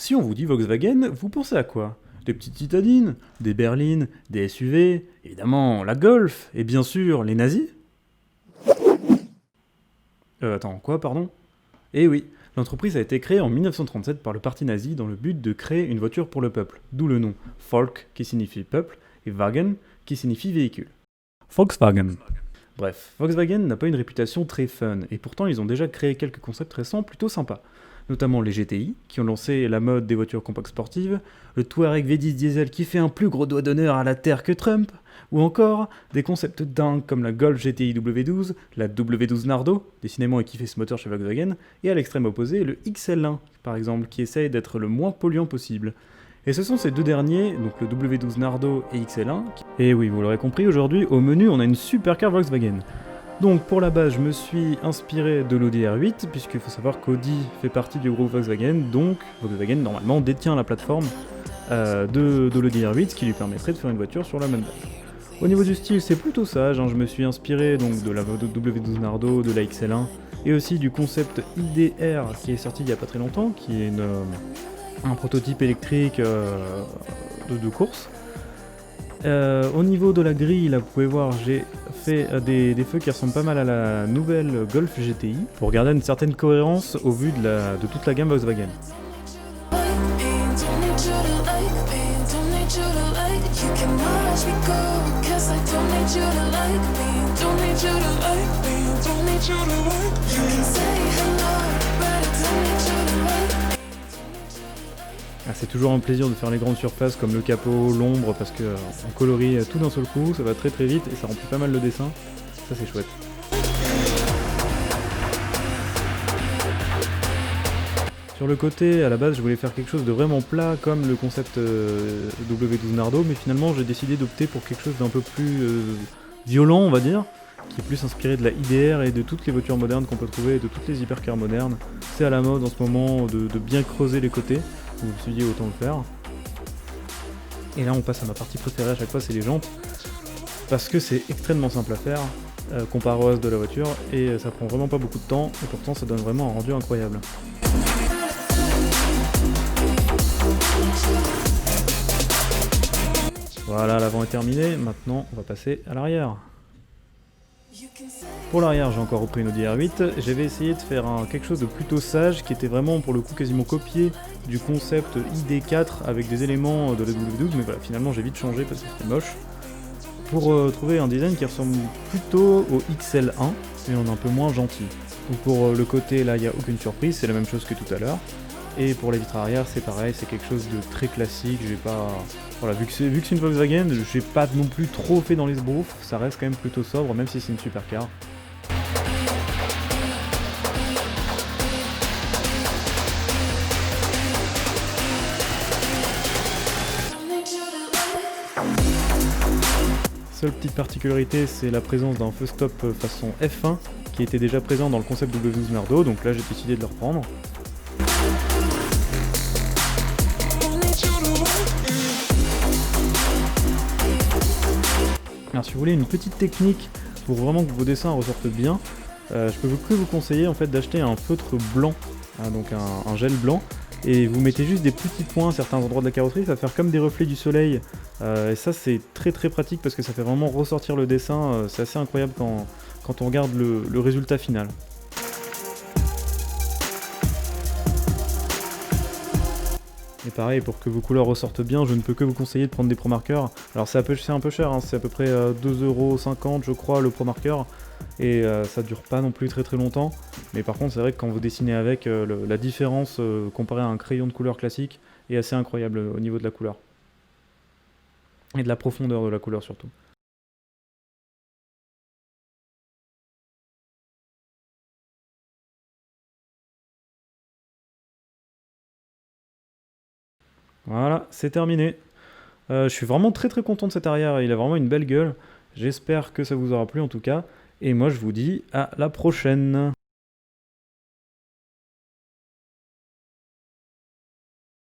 Si on vous dit Volkswagen, vous pensez à quoi? Des petites citadines, des berlines, des SUV, évidemment la Golf, et bien sûr les nazis? Attends, quoi, pardon? Eh oui, l'entreprise a été créée en 1937 par le parti nazi dans le but de créer une voiture pour le peuple, d'où le nom Volk qui signifie peuple et Wagen qui signifie véhicule. Volkswagen. Bref, Volkswagen n'a pas une réputation très fun, et pourtant ils ont déjà créé quelques concepts récents plutôt sympas. Notamment les GTI, qui ont lancé la mode des voitures compactes sportives, le Touareg V10 diesel qui fait un plus gros doigt d'honneur à la terre que Trump, ou encore des concepts dingues comme la Golf GTI W12, la W12 Nardo, décidément équipée ce moteur chez Volkswagen, et à l'extrême opposé le XL1, par exemple, qui essaye d'être le moins polluant possible. Et ce sont ces deux derniers, donc le W12 Nardo et XL1, et oui, vous l'aurez compris, aujourd'hui, au menu, on a une supercar Volkswagen. Donc pour la base, je me suis inspiré de l'Audi R8, puisqu'il faut savoir qu'Audi fait partie du groupe Volkswagen, donc Volkswagen normalement détient la plateforme de l'Audi R8, ce qui lui permettrait de faire une voiture sur la même base. Au niveau du style, c'est plutôt sage, je me suis inspiré donc de la W12 Nardo, de la XL1, et aussi du concept IDR qui est sorti il n'y a pas très longtemps, qui est un prototype électrique de course. Au niveau de la grille, là vous pouvez voir, j'ai fait des feux qui ressemblent pas mal à la nouvelle Golf GTI pour garder une certaine cohérence au vu de toute la gamme Volkswagen. C'est toujours un plaisir de faire les grandes surfaces comme le capot, l'ombre, parce que on colorie tout d'un seul coup, ça va très très vite et ça remplit pas mal le dessin. Ça c'est chouette. Sur le côté, à la base, je voulais faire quelque chose de vraiment plat comme le concept W12 Nardo, mais finalement j'ai décidé d'opter pour quelque chose d'un peu plus violent, on va dire, qui est plus inspiré de la IDR et de toutes les voitures modernes qu'on peut trouver et de toutes les hypercars modernes. C'est à la mode en ce moment de bien creuser les côtés. Je me suis dit autant le faire. Et là on passe à ma partie préférée à chaque fois, c'est les jantes. Parce que c'est extrêmement simple à faire, comparé au reste de la voiture, et ça prend vraiment pas beaucoup de temps, et pourtant ça donne vraiment un rendu incroyable. Voilà, l'avant est terminé, maintenant on va passer à l'arrière. Pour l'arrière, j'ai encore repris une Audi R8, j'avais essayé de faire quelque chose de plutôt sage, qui était vraiment pour le coup quasiment copié du concept ID4 avec des éléments de la W12, mais voilà, finalement j'ai vite changé parce que c'était moche, pour trouver un design qui ressemble plutôt au XL1, mais en un peu moins gentil. Donc pour le côté là, il n'y a aucune surprise, c'est la même chose que tout à l'heure. Et pour les vitres arrière, c'est pareil, c'est quelque chose de très classique, j'ai pas... Voilà, vu que c'est une Volkswagen, j'ai pas non plus trop fait dans les sbroufs, ça reste quand même plutôt sobre, même si c'est une supercar. Seule petite particularité, c'est la présence d'un feu stop façon F1, qui était déjà présent dans le concept W12 Nardo, donc là j'ai décidé de le reprendre. Alors si vous voulez une petite technique pour vraiment que vos dessins ressortent bien, je peux que vous conseiller en fait d'acheter un feutre blanc, donc un gel blanc, et vous mettez juste des petits points à certains endroits de la carrosserie, ça va faire comme des reflets du soleil, et ça c'est très très pratique parce que ça fait vraiment ressortir le dessin, c'est assez incroyable quand on regarde le résultat final. Et pareil, pour que vos couleurs ressortent bien, je ne peux que vous conseiller de prendre des Pro Markers. Alors c'est un peu cher, c'est à peu près 2,50€ je crois le Pro Marker, et ça dure pas non plus très très longtemps. Mais par contre c'est vrai que quand vous dessinez avec, la différence comparée à un crayon de couleur classique est assez incroyable au niveau de la couleur. Et de la profondeur de la couleur surtout. Voilà, c'est terminé. Je suis vraiment très très content de cet arrière, il a vraiment une belle gueule. J'espère que ça vous aura plu en tout cas. Et moi je vous dis à la prochaine.